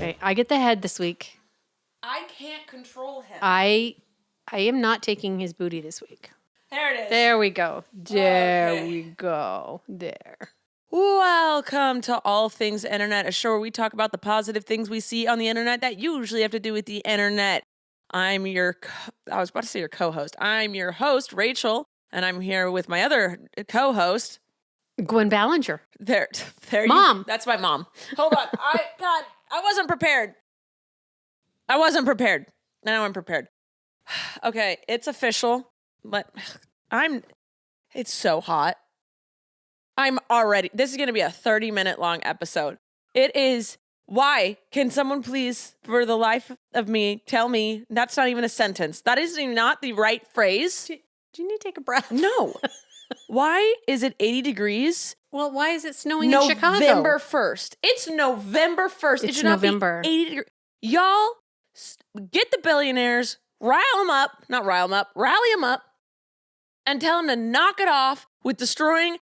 Okay, I get the head this week. I can't control him. I am not taking his booty this week. There it is. There we go. There we go. There. Welcome to All Things Internet, a show where we talk about the positive things we see on the internet that usually have to do with the internet. I'm your, I was about to say your co-host. I'm your host, Rachel, and I'm here with my other co-host, Gwen Ballinger. There Mom. That's my mom. Hold on. I wasn't prepared. Now I'm prepared. Okay, it's official, but it's so hot. This is going to be a 30-minute long episode. It is, why? Can someone please, for the life of me, tell me, that's not even a sentence. That is not the right phrase. Do you need to take a breath? No. Why is it 80 degrees? Well, why is it snowing in Chicago? November 1st. It's November 1st. It's November. 80 degrees. Y'all, get the billionaires, rally them up, and tell them to knock it off with destroying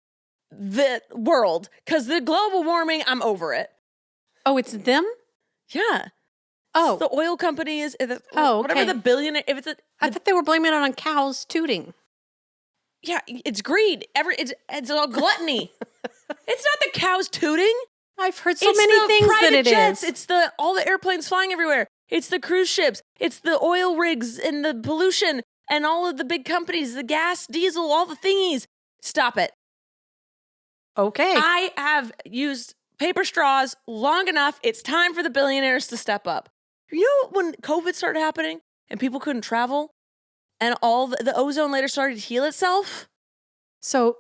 the world. Because the global warming, I'm over it. Oh, it's them? Yeah. Oh. It's the oil companies. Whatever the billionaire. I thought they were blaming it on cows tooting. Yeah, it's greed. It's all gluttony. It's not the cows tooting. I've heard so many things that it jets. is. It's all the airplanes flying everywhere. It's the cruise ships. It's the oil rigs and the pollution and all of the big companies, the gas, diesel, all the thingies. Stop it. Okay. I have used paper straws long enough. It's time for the billionaires to step up. You know when COVID started happening and people couldn't travel and all the ozone layer started to heal itself? So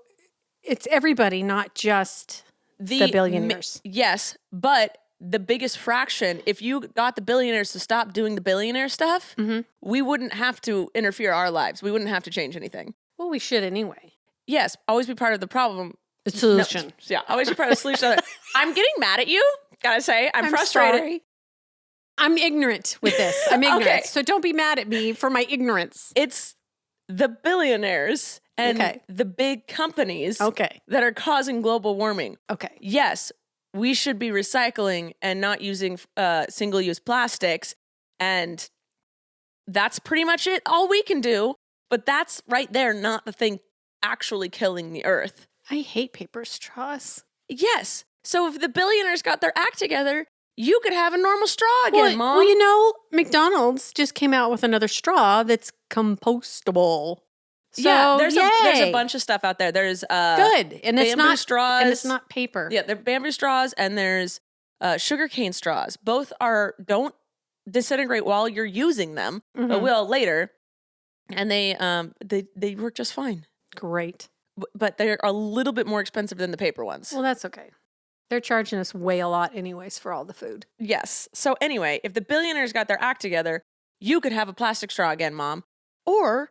it's everybody, not just the billionaires. Yes, but the biggest fraction, if you got the billionaires to stop doing the billionaire stuff, we wouldn't have to interfere our lives. We wouldn't have to change anything. Well, we should anyway. Yes, always be part of the problem. The solution. No, yeah, always be part of the solution. I'm getting mad at you, gotta say. I'm frustrated. Sorry. I'm ignorant with this. I'm ignorant. Okay. So don't be mad at me for my ignorance. It's the billionaires and the big companies that are causing global warming. Okay. Yes, we should be recycling and not using single-use plastics. And that's pretty much it. All we can do. But that's right there, not the thing actually killing the earth. I hate paper straws. Yes. So if the billionaires got their act together, you could have a normal straw again, Mom. Well, you know, McDonald's just came out with another straw that's compostable. So, yeah, there's a bunch of stuff out there. There's good, and it's not straws, and it's not paper. Yeah, there are bamboo straws, and there's sugarcane straws. Both don't disintegrate while you're using them, but will later, and they work just fine. Great, but they're a little bit more expensive than the paper ones. Well, that's okay. They're charging us way a lot, anyways, for all the food. Yes. So anyway, if the billionaires got their act together, you could have a plastic straw again, Mom, or.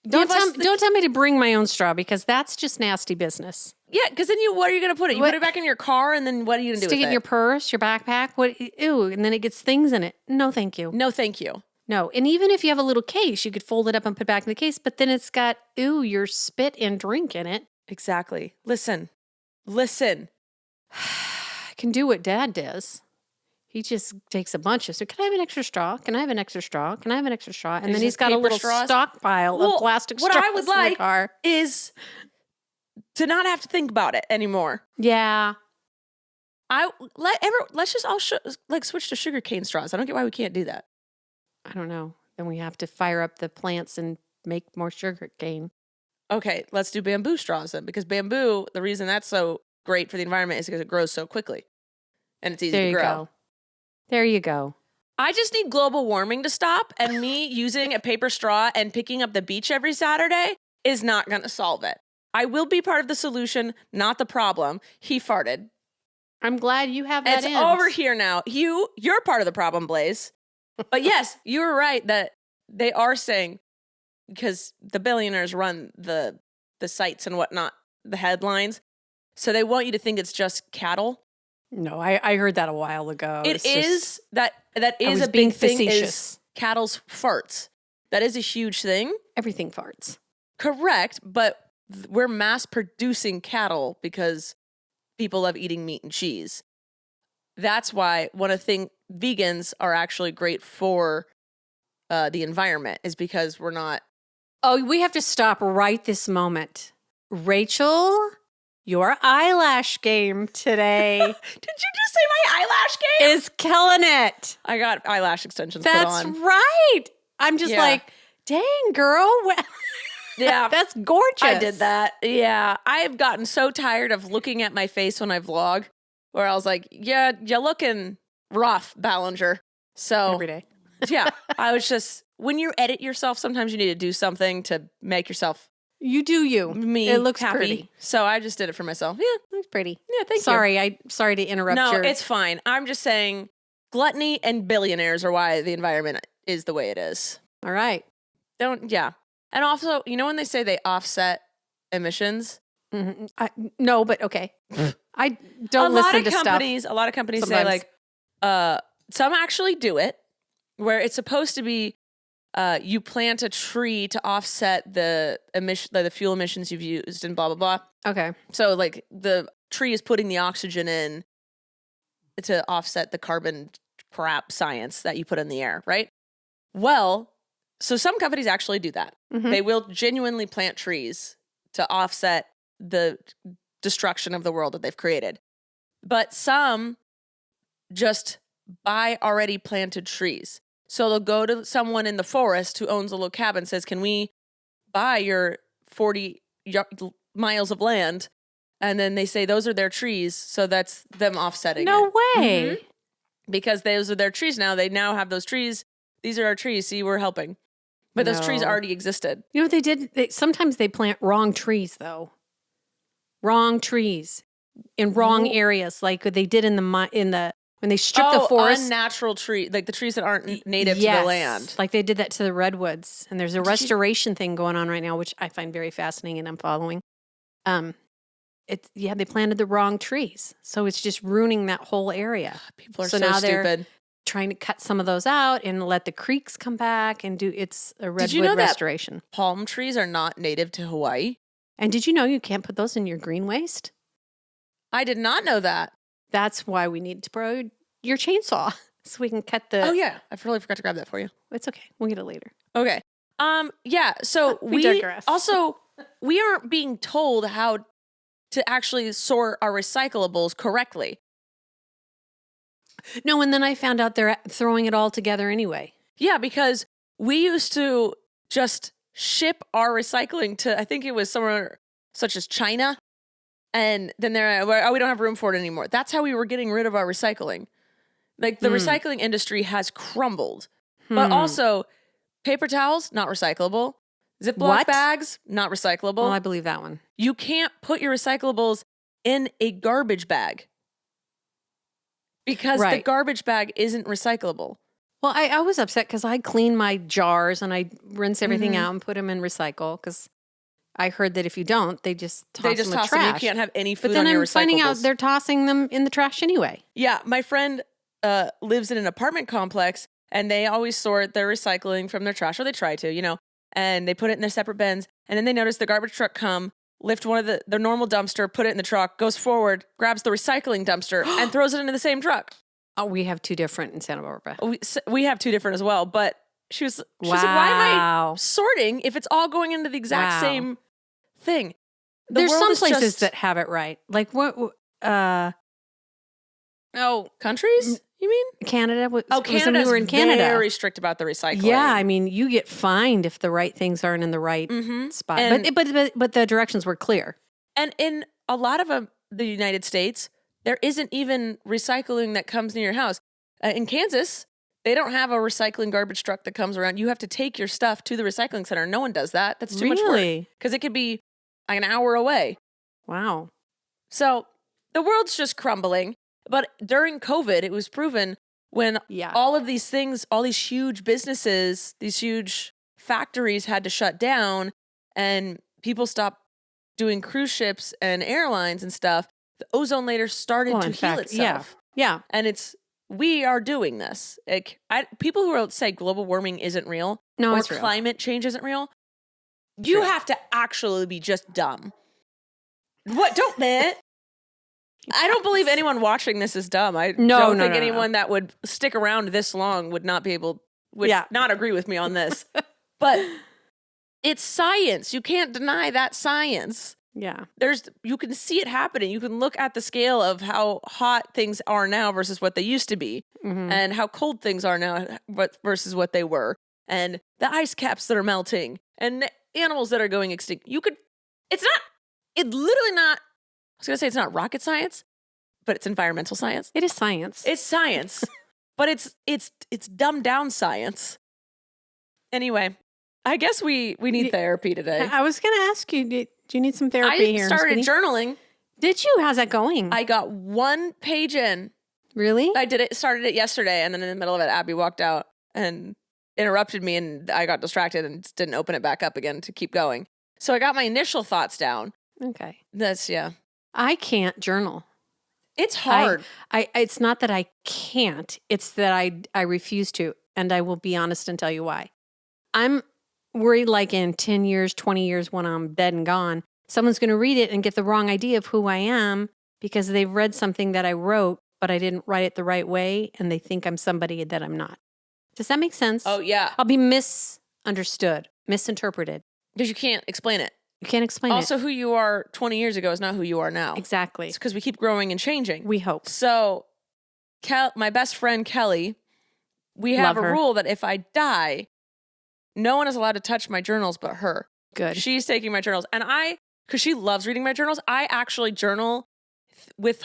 Don't tell me to bring my own straw because that's just nasty business. Yeah, because then what are you going to put it? You put it back in your car and then what are you going to do with it? Stick it in your purse, your backpack? What? Ew, and then it gets things in it. No, thank you. No, thank you. No, and even if you have a little case, you could fold it up and put it back in the case, but then it's got, your spit and drink in it. Exactly. Listen. I can do what Dad does. He just takes a bunch of, so can I have an extra straw? Can I have an extra straw? Can I have an extra straw? And then he's got a little stockpile of plastic straws. What I would like in the car is to not have to think about it anymore. Yeah. Let's just all switch to sugarcane straws. I don't get why we can't do that. I don't know. Then we have to fire up the plants and make more sugarcane. Okay, let's do bamboo straws then, because bamboo, the reason that's so great for the environment is because it grows so quickly and it's easy to grow. There you go. I just need global warming to stop, and me using a paper straw and picking up the beach every Saturday is not going to solve it. I will be part of the solution, not the problem. He farted. I'm glad you have that. It's over here now. You're part of the problem, Blaze. But yes, you were right that they are saying, because the billionaires run the sites and whatnot, the headlines, so they want you to think it's just cattle. No, I heard that a while ago. That is a big thing. Is cattle's farts. That is a huge thing. Everything farts. Correct, but we're mass producing cattle because people love eating meat and cheese. That's why one of the vegans are actually great for the environment is because we're not. Oh, we have to stop right this moment. Rachel, your eyelash game today Did you just say my eyelash game? is killing it. I got eyelash extensions That's put on. right. I'm just like, dang, girl. Yeah. That's gorgeous. I did that. Yeah. I've gotten so tired of looking at my face when I vlog where I was like, yeah, you're looking rough, Ballinger. So every day. Yeah. I was just, when you edit yourself, sometimes you need to do something to make yourself You do you. me It looks happy. Pretty. So I just did it for myself. Yeah. It looks pretty. Yeah, thank you. Sorry to interrupt No, your... it's fine. I'm just saying gluttony and billionaires are why the environment is the way it is. All right. And also, you know when they say they offset emissions? Mm-hmm. No, but okay. I don't listen to stuff. A lot of companies sometimes say like, some actually do it, where it's supposed to be you plant a tree to offset the fuel emissions you've used and blah, blah, blah. Okay. So like the tree is putting the oxygen in to offset the carbon crap science that you put in the air, right? Well, so some companies actually do that. Mm-hmm. They will genuinely plant trees to offset the destruction of the world that they've created. But some just buy already planted trees. So they'll go to someone in the forest who owns a little cabin and says, can we buy your 40 miles of land? And then they say those are their trees. So that's them offsetting No it. way. Mm-hmm. Because those are their trees now. They now have those trees. These are our trees. See, we're helping. But those trees already existed. You know what they did? Sometimes they plant wrong trees, though. Wrong trees in wrong areas, like they did in the when they stripped the forest. Unnatural tree, like the trees that aren't native to the land. Like they did that to the redwoods. And there's a restoration thing going on right now, which I find very fascinating and I'm following. They planted the wrong trees, so it's just ruining that whole area. People are so now stupid. They're trying to cut some of those out and let the creeks come back and it's a redwood Did you know restoration. That palm trees are not native to Hawaii? And did you know you can't put those in your green waste? I did not know that. That's why we need to borrow your chainsaw so we can cut the... Oh, yeah. I really forgot to grab that for you. It's okay. We'll get it later. Okay. Yeah. So we digress. Also, we aren't being told how to actually sort our recyclables correctly. No, and then I found out they're throwing it all together anyway. Yeah, because we used to just ship our recycling to, I think it was somewhere such as China. And then they're like, we don't have room for it anymore. That's how we were getting rid of our recycling. Like the recycling industry has crumbled. But also, paper towels, not recyclable. Ziploc bags, not recyclable. Well, I believe that one. You can't put your recyclables in a garbage bag because the garbage bag isn't recyclable. Well, I was upset because I clean my jars and I rinse everything out and put them in recycle because I heard that if you don't, they just toss them in the trash. Them. You can't have any food but then on your I'm recyclables. finding out they're tossing them in the trash anyway. Yeah, my friend lives in an apartment complex and they always sort their recycling from their trash, or they try to, and they put it in their separate bins. And then they notice the garbage truck come, lift one of their normal dumpster, put it in the truck, goes forward, grabs the recycling dumpster, and throws it into the same truck. Oh, we have two different in Santa Barbara. We have two different as well, but she was like, why am I sorting if it's all going into the exact same thing? There's some places that have it right. Like what? Countries? You mean? Canada. Canada's we were in Canada. Very strict about the recycling. Yeah, I mean, you get fined if the right things aren't in the right spot. But the directions were clear. And in a lot of the United States, there isn't even recycling that comes near your house. In Kansas, they don't have a recycling garbage truck that comes around. You have to take your stuff to the recycling center. No one does that. That's too much work. Because it could be like an hour away. Wow. So the world's just crumbling. But during COVID, it was proven when all of these things, all these huge businesses, these huge factories had to shut down and people stopped doing cruise ships and airlines and stuff, the ozone layer started to heal itself. Yeah. And we are doing this. People who say global warming isn't real or it's real. Climate change isn't real, you have to actually be just dumb. What? Don't, man. I don't believe anyone watching this is dumb. I don't think anyone that would stick around this long would not not agree with me on this. But it's science. You can't deny that science. Yeah. You can see it happening. You can look at the scale of how hot things are now versus what they used to be, and how cold things are now versus what they were, and the ice caps that are melting, and animals that are going extinct. It's literally not, I was going to say it's not rocket science, but it's environmental science. It is science. It's science, but it's dumbed down science. Anyway, I guess we need therapy today. I was going to ask you, do you need some therapy here? I started journaling. Did you? How's that going? I got 1 page in. Really? I started it yesterday, and then in the middle of it, Abby walked out and interrupted me, and I got distracted and didn't open it back up again to keep going. So I got my initial thoughts down. Okay. I can't journal. It's hard. It's not that I can't. It's that I refuse to, and I will be honest and tell you why. I'm worried like in 10 years, 20 years when I'm dead and gone, someone's going to read it and get the wrong idea of who I am because they've read something that I wrote, but I didn't write it the right way, and they think I'm somebody that I'm not. Does that make sense? Oh, yeah. I'll be misunderstood, misinterpreted. Because you can't explain it. You can't explain it. Also, who you are 20 years ago is not who you are now. Exactly. It's because we keep growing and changing. We hope. So, my best friend, Kelly, we have a rule that if I die, no one is allowed to touch my journals but her. Good. She's taking my journals. And because she loves reading my journals, I actually journal with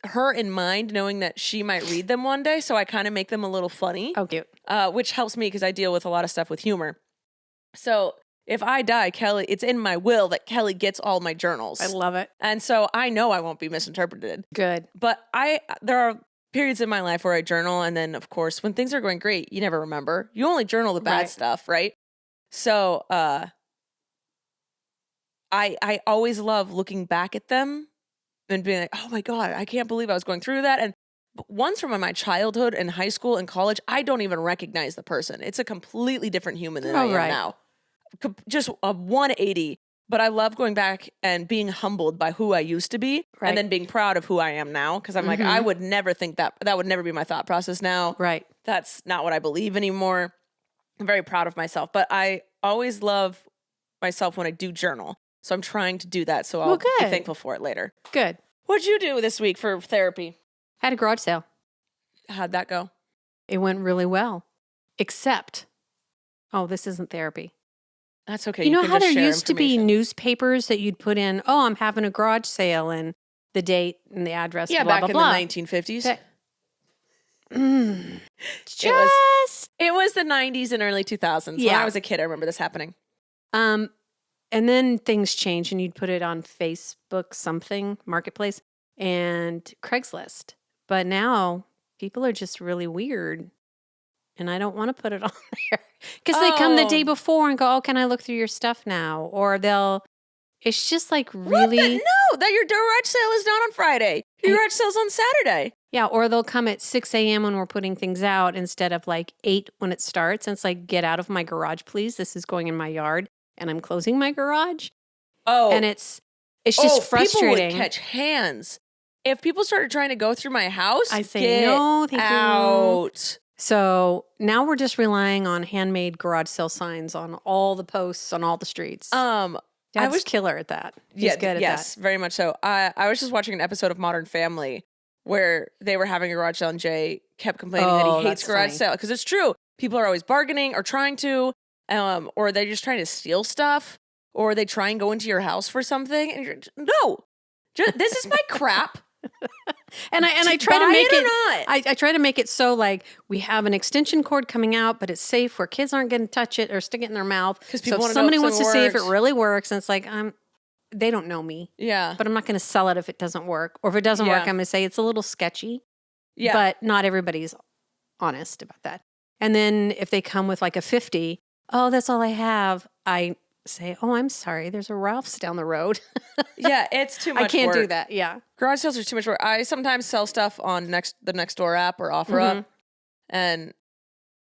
her in mind, knowing that she might read them one day. So I kind of make them a little funny. Oh, cute. Which helps me because I deal with a lot of stuff with humor. So if I die, Kelly, it's in my will that Kelly gets all my journals. I love it. And so I know I won't be misinterpreted. Good. But there are periods in my life where I journal, and then of course when things are going great, you never remember. You only journal the bad stuff, right? So I always love looking back at them and being like, oh my God, I can't believe I was going through that. And ones from my childhood and high school and college, I don't even recognize the person. It's a completely different human than I am now. Just a 180. But I love going back and being humbled by who I used to be, and then being proud of who I am now. Because I'm like, I would never think that would never be my thought process now. Right. That's not what I believe anymore. I'm very proud of myself. But I always love myself when I do journal. So I'm trying to do that. So I'll be thankful for it later. Good. What'd you do this week for therapy? Had a garage sale. How'd that go? It went really well. Except, this isn't therapy. That's okay. You know how there used to be newspapers that you'd put in, I'm having a garage sale, and the date and the address, blah, back blah, in blah. the 1950s. It was the 90s and early 2000s. Yeah. When I was a kid, I remember this happening. And then things changed, and you'd put it on Facebook, something, Marketplace, and Craigslist. But now people are just really weird. And I don't want to put it on there because they come the day before and go, can I look through your stuff now? Or it's just like really. No, that your garage sale is not on Friday. Your garage sale's on Saturday. Yeah. Or they'll come at 6 a.m. when we're putting things out instead of like 8 when it starts. And it's like, get out of my garage, please. This is going in my yard and I'm closing my garage. Oh. And it's just frustrating. People would catch hands. If people started trying to go through my house, I say, no, thank you. So now we're just relying on handmade garage sale signs on all the posts on all the streets. Dad's killer at that. He's good at that. Yes, very much so. I was just watching an episode of Modern Family where they were having a garage sale and Jay kept complaining that he hates garage sale because it's true. People are always bargaining or trying to, or they're just trying to steal stuff, or they try and go into your house for something. And you're this is my crap. And I try to make it. I try to make it so like we have an extension cord coming out, but it's safe where kids aren't going to touch it or stick it in their mouth. Because if somebody wants to see if it really works, and it's like they don't know me. Yeah, but I'm not going to sell it if it doesn't work, or if it doesn't work, I'm going to say it's a little sketchy. Yeah, but not everybody's honest about that. And then if they come with like a 50, that's all I have. I say, I'm sorry, there's a Ralph's down the road. Yeah, it's too much I can't work. do that, yeah. Garage sales are too much work. I sometimes sell stuff on the Nextdoor app or OfferUp, and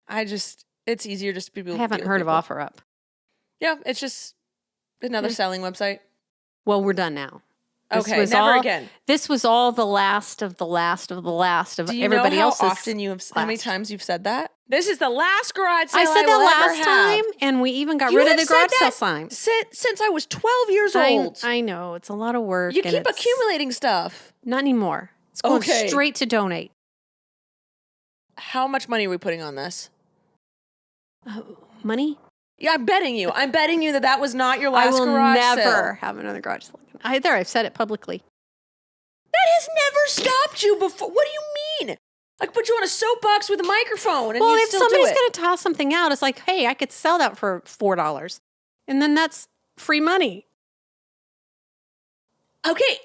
it's easier just to be able to I haven't heard of OfferUp. Yeah, it's just another selling website. Well, we're done now. Okay, never again. This was all the last of the last of the last of Do you everybody know else's. how often how many times you've said that? This is the last garage sale I said that will last ever have. time, and we even got You rid of have the said garage sale that sign. Since I was 12 years old. I know. It's a lot of work. You and keep it's accumulating stuff. Not anymore. It's going Okay. straight to donate. How much money are we putting on this? Money? Yeah, I'm betting you. I'm betting you that was not your last I will garage never sale. have another garage sale. I've said it publicly. That has never stopped you before. What do you mean? I could put you on a soapbox with a microphone and Well, you'd if still somebody's do it. going to toss something out, it's like, hey, I could sell that for $4. And then that's free money. Okay,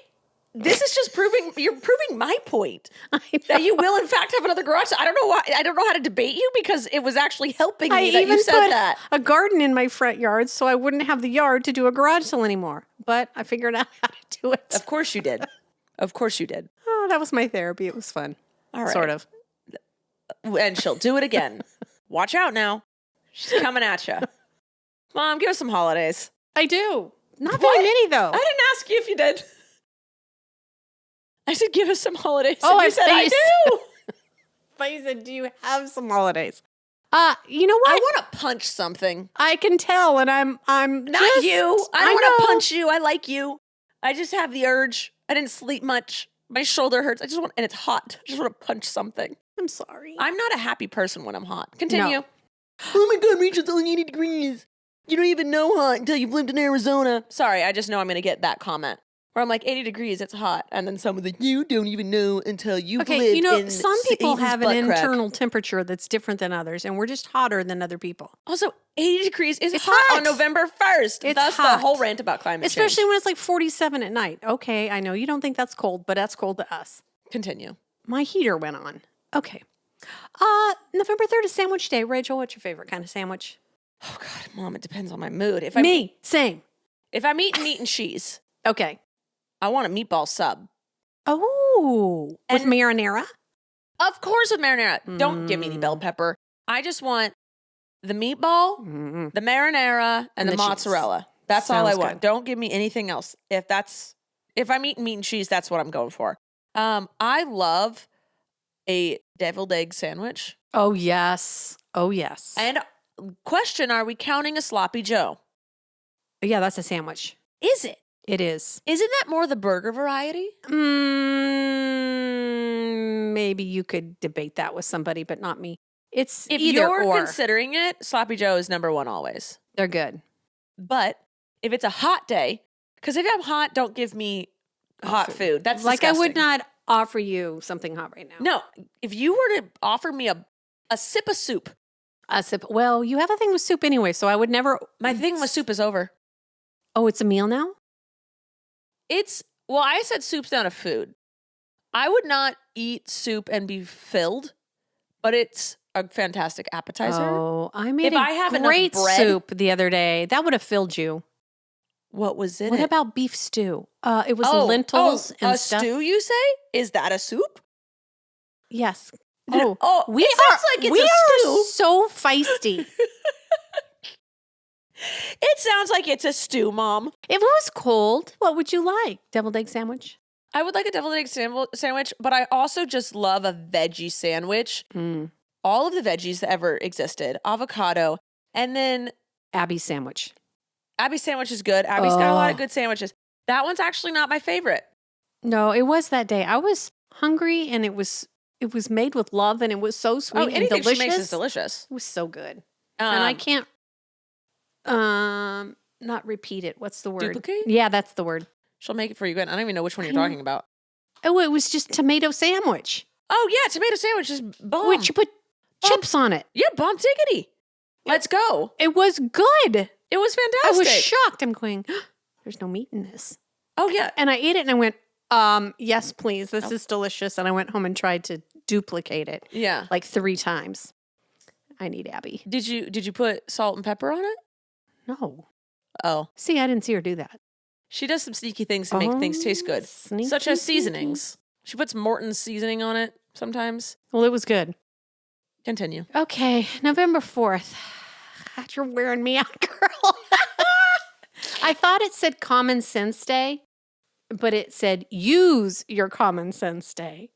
this is just you're proving my point. I That you will, in fact, have another garage sale. I don't know why. I don't know how to debate you because it was actually helping me that even you said put that. a garden in my front yard so I wouldn't have the yard to do a garage sale anymore. But I figured out how to do it. Of course you did. Of course you did. Oh, that was my therapy. It was fun. All right. Sort of. And she'll do it again. Watch out now. She's coming at you. Mom, give us some holidays. I do. Not What? very many, though. I didn't ask you if you did. I said, give us some holidays. Oh, and I you said, thought I you do. But you said, do you have some holidays? You know what? I want to punch something. I can tell, and I'm Not just, you. I don't want know. to punch you. I like you. I just have the urge. I didn't sleep much. My shoulder hurts. And it's hot. I just want to punch something. I'm sorry. I'm not a happy person when I'm hot. Continue. No. Oh my God, Rachel, it's only 80 degrees. You don't even know hot until you've lived in Arizona. Sorry, I just know I'm going to get that comment. Where I'm like, 80 degrees, it's hot. And then someone's like, you don't even know until you've lived in some people Satan's have an butt crack. internal temperature that's different than others, and we're just hotter than other people. Also, 80 degrees is It's hot, hot. on November 1st. It's That's hot. the whole rant about climate Especially change. when it's like 47 at night. Okay, I know you don't think that's cold, but that's cold to us. Continue. My heater went on. Okay. November 3rd is sandwich day. Rachel, what's your favorite kind of sandwich? Oh God, Mom, it depends on my mood. If Same. I'm eating meat and cheese, Okay. I want a meatball sub. Oh, with And- marinara? Of course with marinara. Don't give me any bell pepper. I just want the meatball, Mm-mm. the marinara, and the the cheese. mozzarella. That's all I Sounds want. good. Don't give me anything else. If I'm eating meat and cheese, that's what I'm going for. I love a deviled egg sandwich. Oh, yes. Oh, yes. And question, are we counting a sloppy Joe? Yeah, that's a sandwich. Is it? It is. Isn't that more the burger variety? Maybe you could debate that with somebody, but not me. It's If either you're or. considering it, sloppy Joe is number one always. They're good. But if it's a hot day, because if I'm hot, don't give me hot food. That's like I would disgusting. not offer you something hot right now. No, if you were to offer me a sip of soup, A sip. Well, you have a thing with soup anyway, so I would never. my thing with soup is over. Oh, it's a meal now? I said soup's not a food. I would not eat soup and be filled, but it's a fantastic appetizer. Oh, I made If I have a enough great bread- soup the other day. That would have filled you. What was in What it? about beef stew? It was lentils and a stuff. stew, you say? Is that a soup? Yes. Did- Oh, oh, we it sounds like it's we a are stew. so feisty. It sounds like it's a stew, Mom. If it was cold, what would you like? Deviled egg sandwich? I would like a deviled egg sandwich, but I also just love a veggie sandwich. Mm. All of the veggies that ever existed, avocado, and then Abby's sandwich. Abby's sandwich is good. Abby's got a lot of Oh. good sandwiches. That one's actually not my favorite. No, it was that day. I was hungry, and it was made with love, and it was so sweet and anything delicious. she makes is delicious. It was so good, and I can't not repeat it. What's the word? Duplicate? Yeah, that's the word. She'll make it for you again. I don't even know which one you're I know. talking about. Oh, it was just tomato sandwich. Oh yeah, tomato sandwich is bomb. Which you put chips on it. Yeah, bomb tickety. Let's go. It was good. It was I fantastic. was shocked. I'm going, there's no meat in this. Oh yeah. And I ate it and I went, yes, please. This is delicious. And I went home and tried to duplicate it Yeah. like 3 times. I need Abby. Did you put salt and pepper on it? No. Oh. See, I didn't see her do that. She does some sneaky things to make things taste good. Sneaky, Such as sneaky. seasonings. She puts Morton's seasoning on it sometimes. Well, it was good. Continue. Okay, November 4th. God, you're wearing me out, girl. I thought it said Common Sense Day. but it said use your common sense day.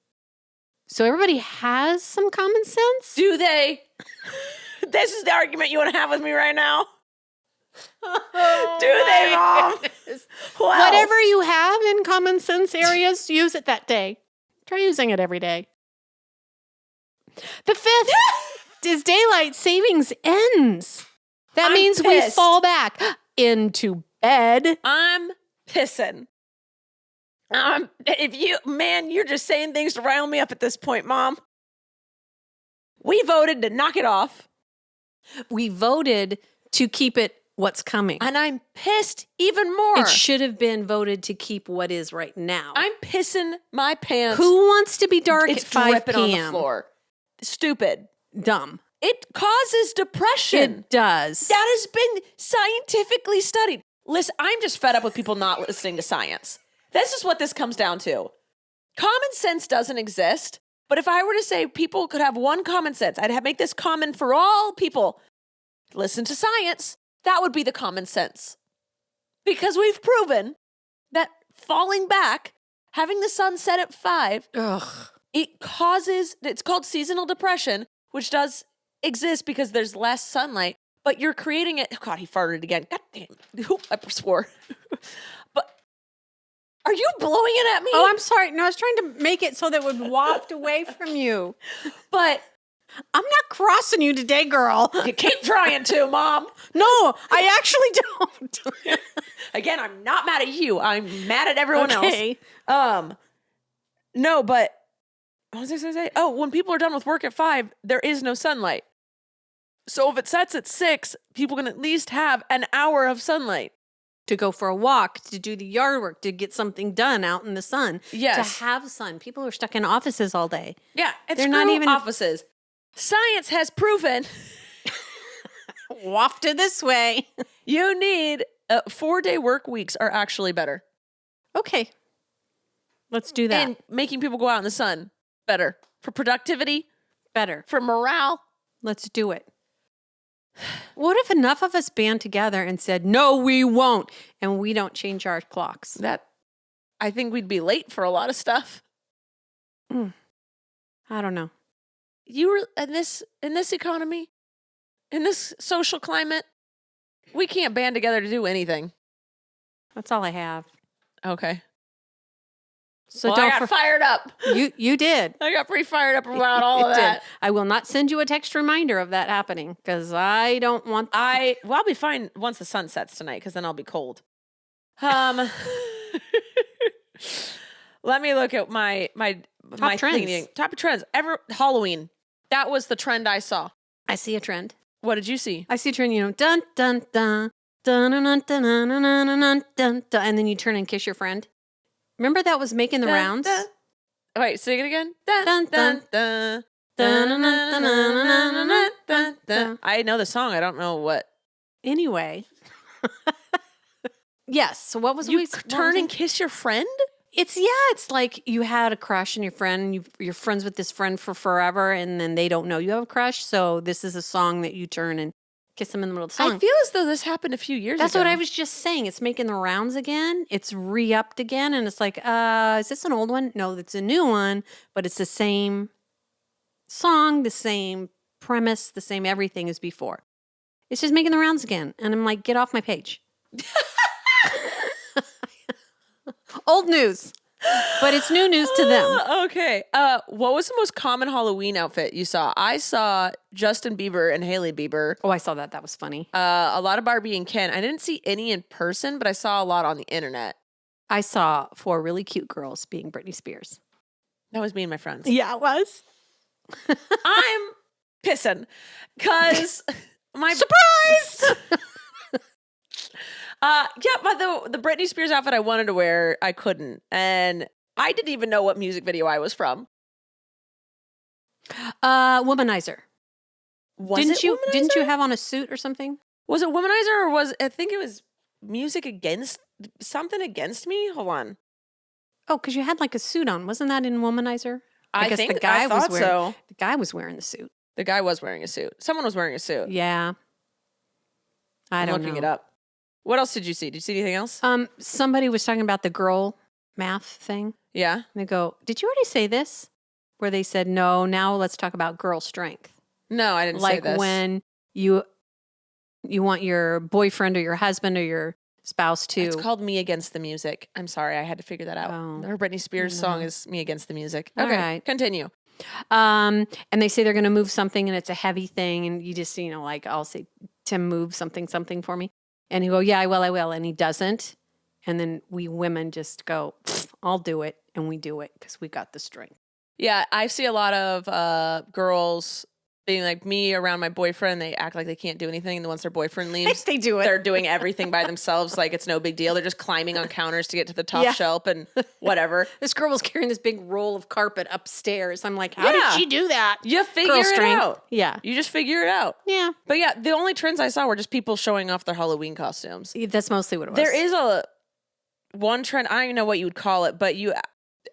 So everybody has some common sense? Do they? This is the argument you want to have with me right now? Oh, do they, Mom? Well, whatever you have in common sense areas, use it that day. Try using it every day. The 5th is daylight savings ends. That I'm means pissed. we fall back into bed. I'm pissing. You're just saying things to rile me up at this point, Mom. We voted to knock it off. We voted to keep it what's coming. And I'm pissed even more. It should have been voted to keep what is right now. I'm pissing my pants. Who wants to be dark It's at 5 dripping p.m.? on the floor. Stupid. Dumb. It causes depression. It does. That has been scientifically studied. Listen, I'm just fed up with people not listening to science. This is what this comes down to. Common sense doesn't exist. But if I were to say people could have one common sense, make this common for all people. Listen to science. That would be the common sense. Because we've proven that falling back, having the sun set at 5, it's called seasonal depression, which does exist because there's less sunlight, but you're creating it. Oh God, he farted again. God damn. I swore. But are you blowing it at me? Oh, I'm sorry. No, I was trying to make it so that it would waft away from you. But I'm not crossing you today, girl. you keep trying to, Mom. No, I actually don't. Again, I'm not mad at you. I'm mad at everyone Okay. else. No, but what was I going to say? Oh, when people are done with work at 5, there is no sunlight. So if it sets at 6, people can at least have an hour of sunlight. To go for a walk, to do the yard work, to get something done out in the sun. Yes. To have sun. People are stuck in offices all day. Yeah, it's They're not even offices. Science has proven wafted this way. you need 4-day work weeks are actually better. Okay. Let's do that. And making people go out in the sun, better. For productivity, better. for morale. Let's do it. What if enough of us band together and said, no, we won't, and we don't change our clocks? I think we'd be late for a lot of stuff. I don't know. You were in this economy, in this social climate, we can't band together to do anything. That's all I have. Okay. So I got fired up. You did. I got pretty fired up about all of that. I will not send you a text reminder of that happening because I don't want. I'll be fine once the sun sets tonight because then I'll be cold. Let me look at my Top trends. thinking. Top trends. Halloween. That was the trend I saw. I see a trend. What did you see? I see a trend. Dun dun dun dun dun dun dun dun dun dun dun dun, and then you turn and kiss your friend. Remember that was making the rounds? Dun. Wait, sing it again. Dun, dun, dun, dun, Dun, dun, dun, dun, dun, dun, dun, dun, dun. I know the song. I don't know what. Anyway. Yes. So what was You turn and kiss your friend? It's like you had a crush on your friend and you're friends with this friend for forever and then they don't know you have a crush. So this is a song that you turn and kiss them in the middle of the song. I feel as though this happened a few years ago. That's what I was just saying. It's making the rounds again. It's re-upped again. And it's like, is this an old one? No, it's a new one, but it's the same song, the same premise, the same everything as before. It's just making the rounds again. And I'm like, get off my page. Old news. But it's new news to them. Okay. What was the most common Halloween outfit you saw? I saw Justin Bieber and Hailey Bieber. Oh, I saw that. That was funny. A lot of Barbie and Ken. I didn't see any in person, but I saw a lot on the internet. I saw 4 really cute girls being Britney Spears. That was me and my friends. Yeah, it was. I'm pissing because my surprise. But the Britney Spears outfit I wanted to wear, I couldn't, and I didn't even know what music video I was from. Womanizer. Didn't you Womanizer? have on a suit or something? Was it Womanizer or I think it was Music Against something Against Me? Hold on. Oh, because you had like a suit on. Wasn't that in Womanizer? I guess think the guy I was thought wearing so. the guy was wearing the suit. The guy was wearing a suit. Someone was wearing a suit. Yeah. I'm looking it up. What else did you see? Did you see anything else? Somebody was talking about the girl math thing. Yeah. And they go, "Did you already say this?" Where they said, "No, now let's talk about girl strength." No, I didn't say Like this. when you want your boyfriend or your husband or your spouse to. It's called Me Against the Music. I'm sorry. I had to figure that out. Oh. Her Britney Spears No. song is Me Against the Music. All Okay, right. continue. And they say they're going to move something and it's a heavy thing. And you just, like I'll say, "Tim, move something for me." And he go, "Yeah, I will. And he doesn't. And then we women just go, "I'll do it." And we do it because we got the strength. Yeah, I see a lot of girls being like me around my boyfriend. They act like they can't do anything. And once their boyfriend leaves, They do it. they're doing everything by themselves. Like it's no big deal. They're just climbing on counters to get to the top Yeah. shelf and whatever. This girl was carrying this big roll of carpet upstairs. I'm like, how Yeah. did she do that? You figure Girl it strength. out. Yeah. You just figure it out. Yeah. But yeah, the only trends I saw were just people showing off their Halloween costumes. That's mostly what it was. There is one trend, I don't even know what you would call it, but you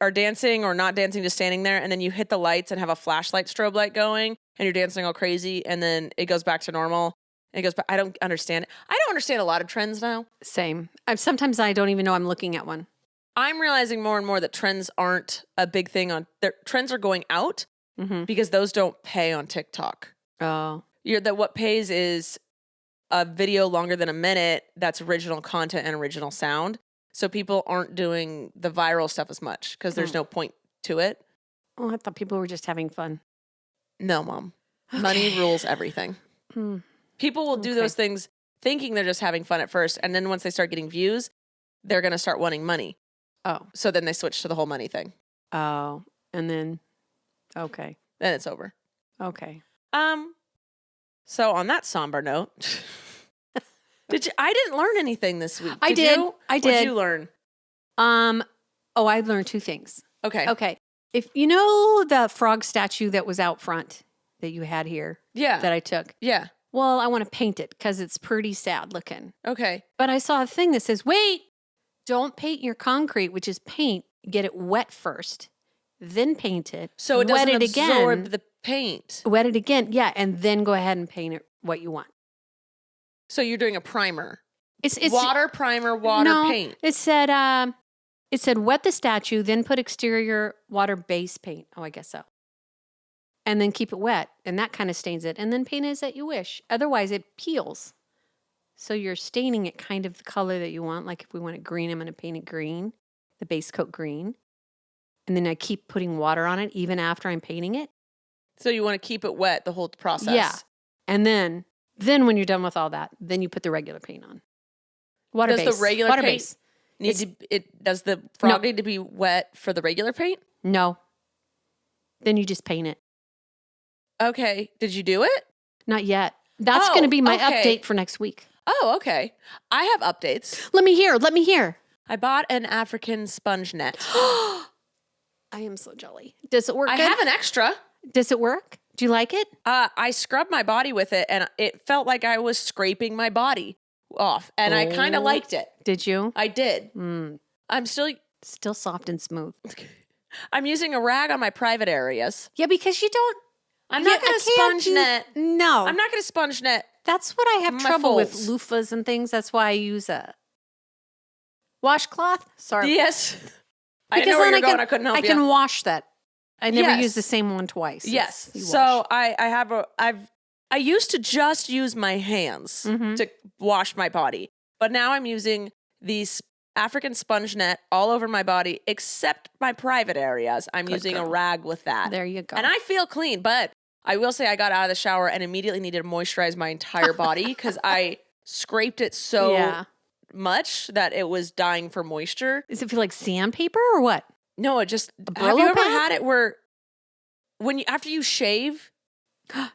are dancing or not dancing, just standing there, and then you hit the lights and have a flashlight strobe light going, and you're dancing all crazy, and then it goes back to normal. And it goes back. I don't understand it. I don't understand a lot of trends now. Same. Sometimes I don't even know I'm looking at one. I'm realizing more and more that trends aren't a big thing trends are going out because those don't pay on TikTok. Oh. What pays is a video longer than a minute that's original content and original sound. So people aren't doing the viral stuff as much because there's no point to it. Oh, I thought people were just having fun. No, Mom. Money rules everything. People will do those things thinking they're just having fun at first. And then once they start getting views, they're going to start wanting money. Oh. So then they switch to the whole money thing. Oh. And then, okay. Then it's over. Okay. So on that somber note, I didn't learn anything this week. I did. You? I What did. did you learn? I learned two things. Okay. Okay. If you know the frog statue that was out front that you had here Yeah. that I took. Yeah. Well, I want to paint it because it's pretty sad looking. Okay. But I saw a thing that says, wait, don't paint your concrete, which is paint. Get it wet first, then paint it. So it wet doesn't it absorb again, the paint. Wet it again. Yeah. And then go ahead and paint it what you want. So you're doing a primer. It's water, primer, paint. It said wet the statue, then put exterior water base paint. Oh, I guess so. And then keep it wet. And that kind of stains it. And then paint it as you wish. Otherwise, it peels. So you're staining it kind of the color that you want. Like if we want it green, I'm going to paint it green, the base coat green. And then I keep putting water on it even after I'm painting it. So you want to keep it wet the whole process. Yeah. And then when you're done with all that, then you put the regular paint on. Water base. Does the regular water paint base. Does the frog need to be wet for the regular paint? No. Then you just paint it. Okay. Did you do it? Not yet. That's going to be my okay. update for next week. Oh, okay. I have updates. Let me hear. I bought an African sponge net. I am so jelly. Does it work I good? have an extra. Does it work? Do you like it? I scrubbed my body with it, and it felt like I was scraping my body off, and I kind of liked it. Did you? I did. I'm still soft and smooth. I'm using a rag on my private areas. Yeah, because you don't. I'm not going to sponge net. No. I'm not going to sponge net. That's what I have my trouble with folds. loofahs and things. That's why I use a washcloth. Sorry. Yes. I didn't know where you're going. I couldn't help you. I can wash that. I never Yes. use the same one twice. Yes. You So wash. I used to just use my hands to wash my body, but now I'm using these African sponge net all over my body, except my private areas. I'm using a rag with that. There you go. And I feel clean, but I will say I got out of the shower and immediately needed to moisturize my entire body because I scraped it so much that it was dying for moisture. Does it feel like sandpaper or what? No, it just, have Brillo you ever pad? had it where after you shave,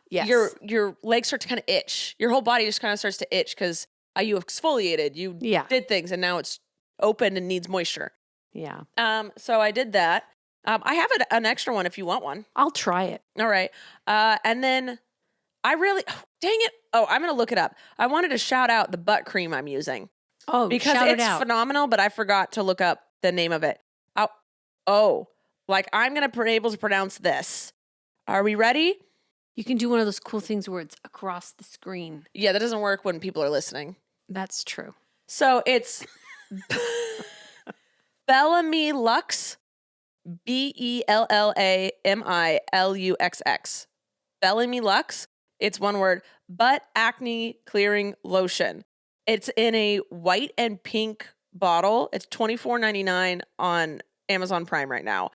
Yes. your legs start to kind of itch. Your whole body just kind of starts to itch because you exfoliated, you did things, and now it's open and needs moisture. Yeah. So I did that. I have an extra one if you want one. I'll try it. All right. And then dang it. Oh, I'm going to look it up. I wanted to shout out the butt cream I'm using. Oh, because shout it's it out. phenomenal, but I forgot to look up the name of it. I'm going to be able to pronounce this. Are we ready? You can do one of those cool things where it's across the screen. Yeah, that doesn't work when people are listening. That's true. So it's Bellamy Lux, BELLAMILUXX. Bellamy Lux. It's one word. Butt acne clearing lotion. It's in a white and pink bottle. It's $24.99 on Amazon Prime right now.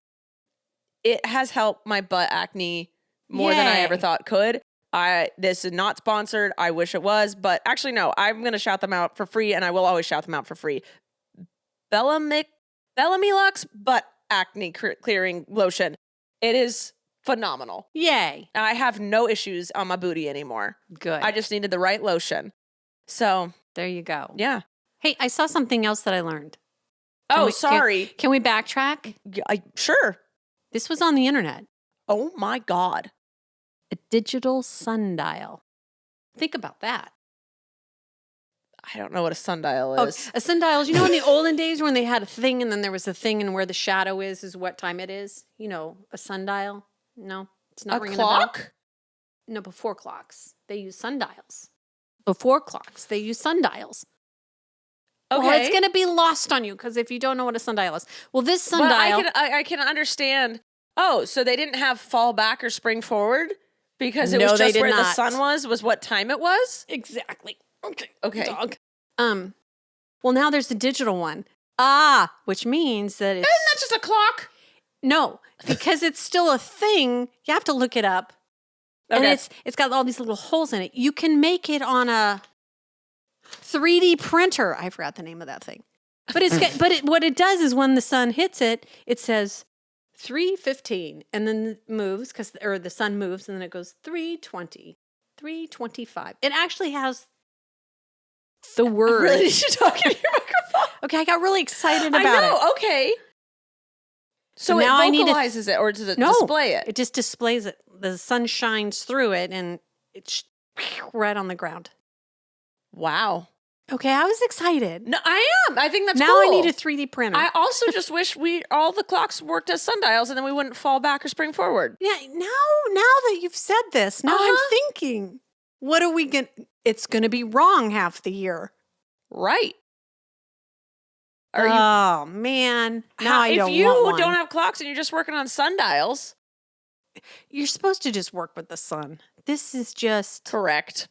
It has helped my butt acne more than I ever thought could. This is not sponsored. I wish it was, but actually no, I'm going to shout them out for free, and I will always shout them out for free. Bellamy Lux butt acne clearing lotion. It is phenomenal. Yay. I have no issues on my booty anymore. Good. I just needed the right lotion. So there you go. Yeah. Hey, I saw something else that I learned. Sorry. Can we backtrack? Sure. This was on the internet. Oh my God. A digital sundial. Think about that. I don't know what a sundial is. A sundial is, you know, in the olden days when they had a thing and then there was a thing and where the shadow is what time it is? You know, a sundial? No, it's not ringing a bell. No, before clocks. They use sundials. Before clocks, they use sundials. Okay. Well, it's going to be lost on you because if you don't know what a sundial is. Well, this sundial. But I can understand. Oh, so they didn't have fall back or spring forward because it was just where the sun was what time it was? Exactly. Okay. Dog. Well, now there's a digital one. Which means that it's... Isn't that just a clock? No, because it's still a thing. You have to look it up. Okay. And it's got all these little holes in it. You can make it on a 3D printer. I forgot the name of that thing. But what it does is when the sun hits it, it says 3:15 and then it moves or the sun moves and then it goes 3:20, 3:25. It actually has the words. Really? Did you talk in your microphone? Okay, I got really excited about it. I know, okay. So now it vocalizes it, or does it display it? It just displays it. The sun shines through it, and it's right on the ground. Wow. Okay, I was excited. No, I am. I think that's now cool. I need a 3D printer. I also just wish all the clocks worked as sundials, and then we wouldn't fall back or spring forward. Yeah. Now that you've said this, now I'm thinking, what are we going? It's going to be wrong half the year. Right. Man. Now I don't want one. If you don't have clocks and you're just working on sundials. You're supposed to just work with the sun. This is just... Correct.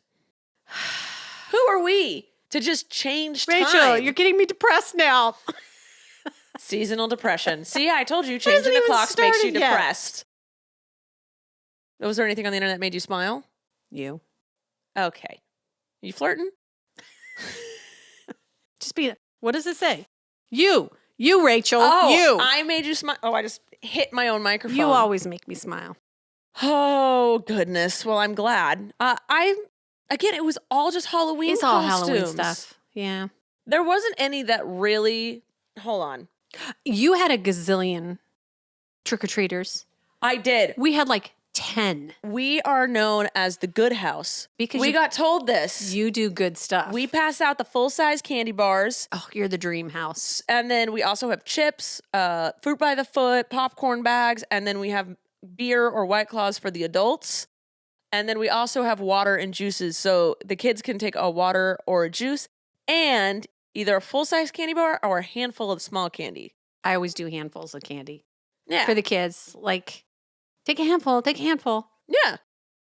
Who are we to just change time? Rachel, you're getting me depressed now. Seasonal depression. See, I told you changing the clocks makes you depressed. Was there anything on the internet that made you smile? You. Okay. You flirting? Just be... What does it say? You, Rachel, you. I made you smile. Oh, I just hit my own microphone. You always make me smile. Oh, goodness. Well, I'm glad. Again, it was all just Halloween It's costumes. all Halloween stuff. Yeah. There wasn't any that really... Hold on. You had a gazillion trick-or-treaters. I did. We had like 10. We are known as the good house. Because we got told this. You do good stuff. We pass out the full-size candy bars. Oh, you're the dream house. And then we also have chips, fruit by the foot, popcorn bags, and then we have beer or White Claws for the adults. And then we also have water and juices. So the kids can take a water or a juice and either a full-size candy bar or a handful of small candy. I always do handfuls of candy. Yeah. For the kids. Like, take a handful. Yeah.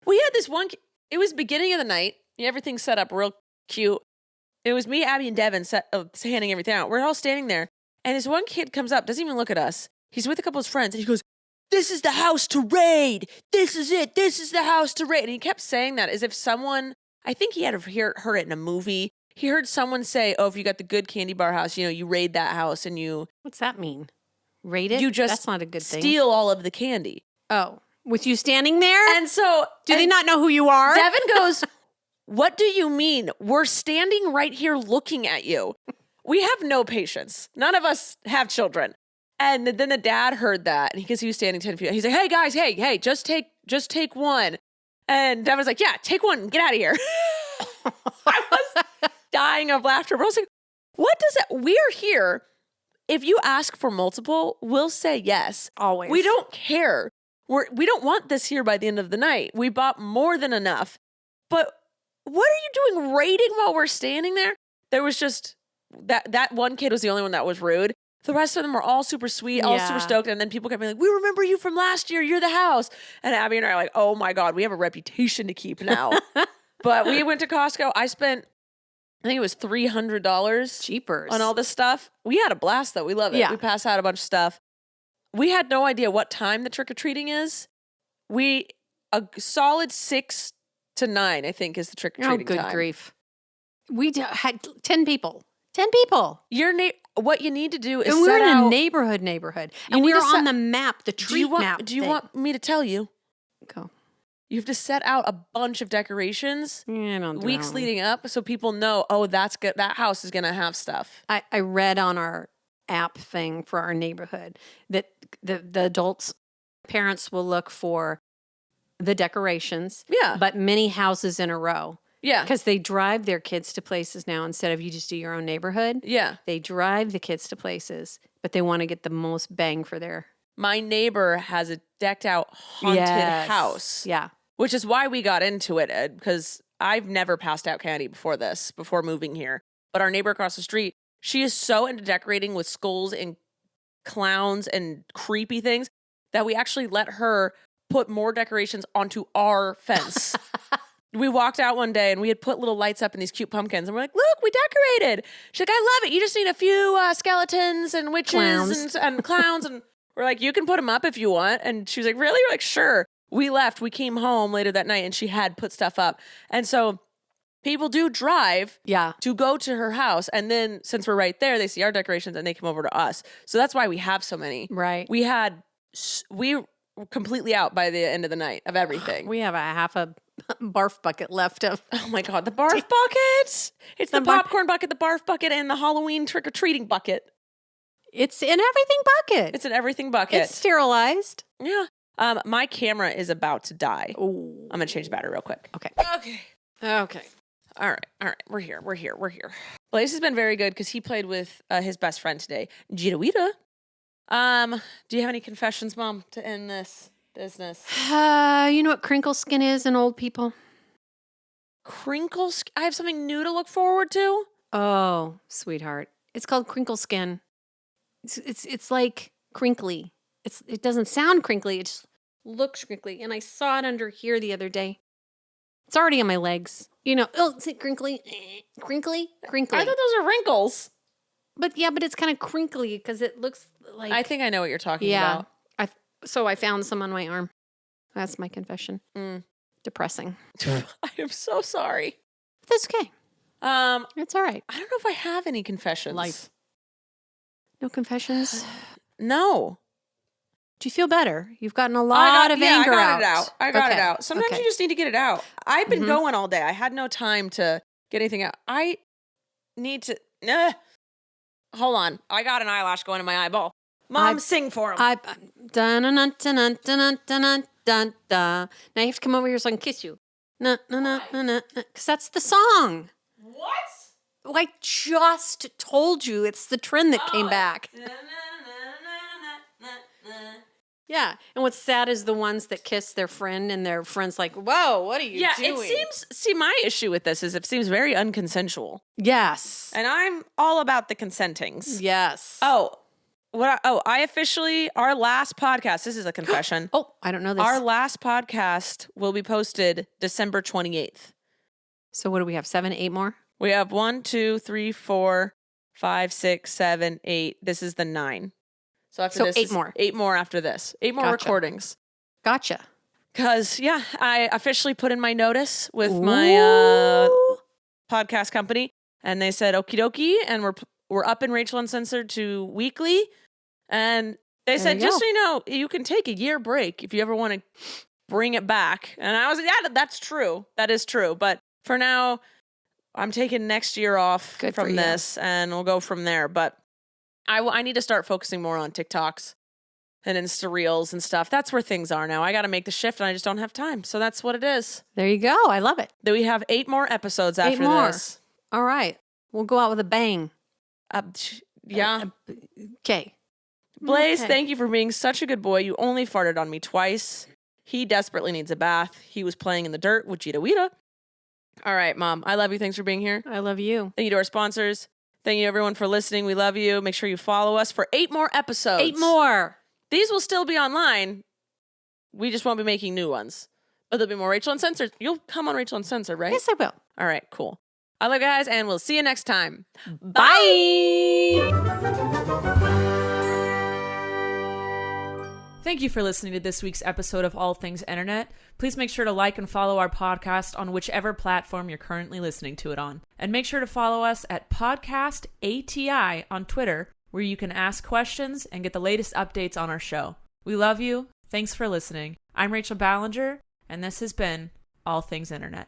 We had this one, it was beginning of the night. Everything's set up real cute. It was me, Abby, and Devin handing everything out. We're all standing there. And this one kid comes up, doesn't even look at us. He's with a couple of his friends. And he goes, "This is the house to raid. This is it. This is the house to raid." And he kept saying that as if someone, I think he had heard it in a movie. He heard someone say, "Oh, if you got the good candy bar house, you raid that house and you..." What's that mean? Raid it? You just That's not a good thing. Steal all of the candy. Oh, with you standing there? And so... Do they not know who you are? Devin goes, "What do you mean? We're standing right here looking at you." We have no patience. None of us have children. And then the dad heard that, and because he was standing 10 feet, he's like, "Hey guys, hey, just take one." And Devin's like, "Yeah, take one, get out of here." I was dying of laughter. But I was like, what does that? We're here. If you ask for multiple, we'll say yes. Always. We don't care. We don't want this here by the end of the night. We bought more than enough. But what are you doing raiding while we're standing there? There was just that one kid was the only one that was rude. The rest of them were all super sweet, all super Yeah. stoked. And then people kept being like, we remember you from last year. You're the house. And Abby and I are like, oh my God, we have a reputation to keep now. But we went to Costco. I spent, I think it was $300 Cheapers. on all this stuff. We had a blast though. We love it. Yeah. We passed out a bunch of stuff. We had no idea what time the trick-or-treating is. A solid 6 to 9, I think, is the trick-or-treating good time. grief. We had 10 people. 10 people. What you need to do is And we were set in out. a neighborhood. You And we need were to on set- the map, the treat map. Do you thing. want me to tell you? Go. You have to set out a bunch of decorations Yeah, I don't do weeks that. leading up so people know, oh, that's good. That house is going to have stuff. I read on our app thing for our neighborhood that the adults, parents will look for the decorations, Yeah. but many houses in a row. Yeah. Because they drive their kids to places now instead of you just do your own neighborhood. Yeah. They drive the kids to places, but they want to get the most bang for their My neighbor has a decked out haunted Yes. house, Yeah. which is why we got into it because I've never passed out candy before moving here. But our neighbor across the street, she is so into decorating with skulls and clowns and creepy things that we actually let her put more decorations onto our fence. We walked out one day and we had put little lights up in these cute pumpkins and we're like, look, we decorated. She's like, I love it. You just need a few skeletons and witches Clowns. and clowns. And we're like, you can put them up if you want. And she was like, really? We're like, sure. We left. We came home later that night and she had put stuff up. And so people do drive Yeah. to go to her house. And then since we're right there, they see our decorations and they come over to us. So that's why we have so many. Right. We were completely out by the end of the night of everything. We have a half a barf bucket left of. Oh my God, the barf buckets. It's the The bar- popcorn bucket, the barf bucket, and the Halloween trick-or-treating bucket. It's in everything bucket. It's an everything bucket. It's sterilized. Yeah. My camera is about to die. Oh. I'm going to change the battery real quick. Okay. Okay. Okay. All right. We're here. Blaze has been very good because he played with his best friend today, Jidawita. Do you have any confessions, Mom, to end this business? You know what crinkle skin is in old people? Crinkles. I have something new to look forward to. Oh, sweetheart. It's called crinkle skin. It's like crinkly. It doesn't sound crinkly. It just looks crinkly. And I saw it under here the other day. It's already on my legs. You know, oh, is it crinkly? Crinkly? Crinkly. I thought those are wrinkles. But it's kind of crinkly because it looks like. I think I know what you're talking yeah. about. So I found some on my arm. That's my confession. Mm. Depressing. I am so sorry. That's okay. It's all right. I don't know if I have any confessions. Life. No confessions. No. Do you feel better? You've gotten a lot of anger out. I got it Okay. out. Sometimes Okay. you just need to get it out. I've been Mhm. going all day. I had no time to get anything out. I need to. Hold on. I got an eyelash going in my eyeball. Mom, sing for him. Dun dun dun dun dun dun dun dun. Now you have to come over here so I can kiss you. No, because that's the song. What? Oh, I just told you it's the trend that came back. Yeah, and what's sad is the ones that kiss their friend and their friend's like, "Whoa, what are you doing?" It seems. See, my issue with this is it seems very unconsensual, Yes. and I'm all about the consentings. Yes. I officially, our last podcast, this is a confession. Oh, I don't know this. Our last podcast will be posted December 28th. So what do we have? 7, 8 more? We have 1, 2, 3, 4, 5, 6, 7, 8. This is the 9. So after this, 8 more. 8 more after this. 8 more Gotcha. recordings. Gotcha. Because, I officially put in my notice with my Ooh. podcast company. And they said, okie dokie. And we're up in Rachel Uncensored to weekly. And they There said, you just go. so you know, you can take a year break if you ever want to bring it back. And I was like, yeah, that's true. That is true. But for now, I'm taking next year off Good for from you. this and we'll go from there. But I need to start focusing more on TikToks and Insta Reels and stuff. That's where things are now. I got to make the shift and I just don't have time. So that's what it is. There you go. I love it. Then we have 8 more episodes 8 after more. this. All right. We'll go out with a bang. Yeah. Okay. Blaze, Okay. thank you for being such a good boy. You only farted on me twice. He desperately needs a bath. He was playing in the dirt with Jidawita. All right, Mom. I love you. Thanks for being here. I love you. Thank you to our sponsors. Thank you, everyone, for listening. We love you. Make sure you follow us for 8 more episodes. 8 more. These will still be online. We just won't be making new ones. But there'll be more Rachel Uncensored. You'll come on Rachel Uncensored, right? Yes, I will. All right, cool. I love you guys, and we'll see you next time. Bye. Thank you for listening to this week's episode of All Things Internet. Please make sure to like and follow our podcast on whichever platform you're currently listening to it on. And make sure to follow us at Podcast ATI on Twitter, where you can ask questions and get the latest updates on our show. We love you. Thanks for listening. I'm Rachel Ballinger, and this has been All Things Internet.